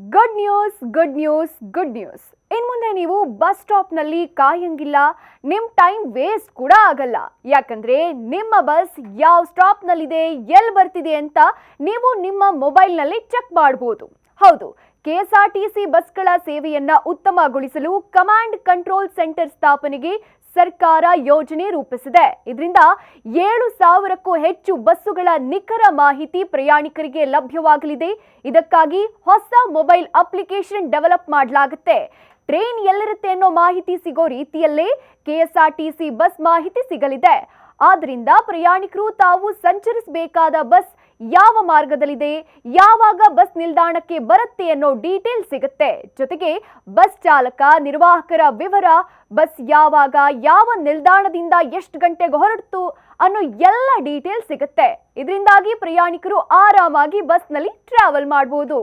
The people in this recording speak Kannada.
Good news good news good news ಇನ್ನು ಮುಂದೆ ನೀವು ಬಸ್ ಸ್ಟಾಪ್ನಲ್ಲಿ ಕಾಯಂಗಿಲ್ಲ. ನಿಮ್ಮ ಟೈಮ್ ವೇಸ್ಟ್ ಕೂಡ ಆಗಲ್ಲ. ಯಾಕಂದ್ರೆ ನಿಮ್ಮ ಬಸ್ ಯಾವ ಸ್ಟಾಪ್ನಲ್ಲಿದೆ, ಎಲ್ಲಿ ಬರ್ತಿದೆ ಅಂತ ನೀವು ನಿಮ್ಮ ಮೊಬೈಲ್ನಲ್ಲಿ ಚೆಕ್ ಮಾಡಬಹುದು. ಹೌದು, ಕೆಎಸ್ಆರ್ಟಿಸಿ ಬಸ್ಗಳ ಸೇವೆಯನ್ನ ಉತ್ತಮಗೊಳಿಸಲು ಕಮಾಂಡ್ ಕಂಟ್ರೋಲ್ ಸೆಂಟರ್ ಸ್ಥಾಪನೆಗೆ ಸರ್ಕಾರ ಯೋಜನೆ ರೂಪಿಸಿದೆ. ಇದರಿಂದ 7,000ಕ್ಕೂ ಹೆಚ್ಚು ಬಸ್ಸುಗಳ ನಿಖರ ಮಾಹಿತಿ ಪ್ರಯಾಣಿಕರಿಗೆ ಲಭ್ಯವಾಗಲಿದೆ. ಇದಕ್ಕಾಗಿ ಹೊಸ ಮೊಬೈಲ್ ಅಪ್ಲಿಕೇಶನ್ ಡೆವಲಪ್ ಮಾಡಲಾಗುತ್ತೆ. ಟ್ರೈನ್ ಎಲ್ಲಿರುತ್ತೆ ಅನ್ನೋ ಮಾಹಿತಿ ಸಿಗೋ ರೀತಿಯಲ್ಲೇ ಕೆಎಸ್ಆರ್ಟಿಸಿ ಬಸ್ ಮಾಹಿತಿ ಸಿಗಲಿದೆ. ಆದ್ರಿಂದ ಪ್ರಯಾಣಿಕರು ತಾವು ಸಂಚರಿಸಬೇಕಾದ ಬಸ್ ಯಾವ ಮಾರ್ಗದಲ್ಲಿದೆ, ಯಾವಾಗ ಬಸ್ ನಿಲ್ದಾಣಕ್ಕೆ ಬರುತ್ತೆ ಅನ್ನೋ ಡೀಟೇಲ್ ಸಿಗುತ್ತೆ. ಜೊತೆಗೆ ಬಸ್ ಚಾಲಕ, ನಿರ್ವಾಹಕರ ವಿವರ, ಬಸ್ ಯಾವಾಗ, ಯಾವ ನಿಲ್ದಾಣದಿಂದ ಎಷ್ಟು ಗಂಟೆಗೆ ಹೊರಡ್ತು ಅನ್ನೋ ಎಲ್ಲ ಡೀಟೇಲ್ ಸಿಗುತ್ತೆ. ಇದರಿಂದಾಗಿ ಪ್ರಯಾಣಿಕರು ಆರಾಮಾಗಿ ಬಸ್ನಲ್ಲಿ ಟ್ರಾವೆಲ್ ಮಾಡಬಹುದು.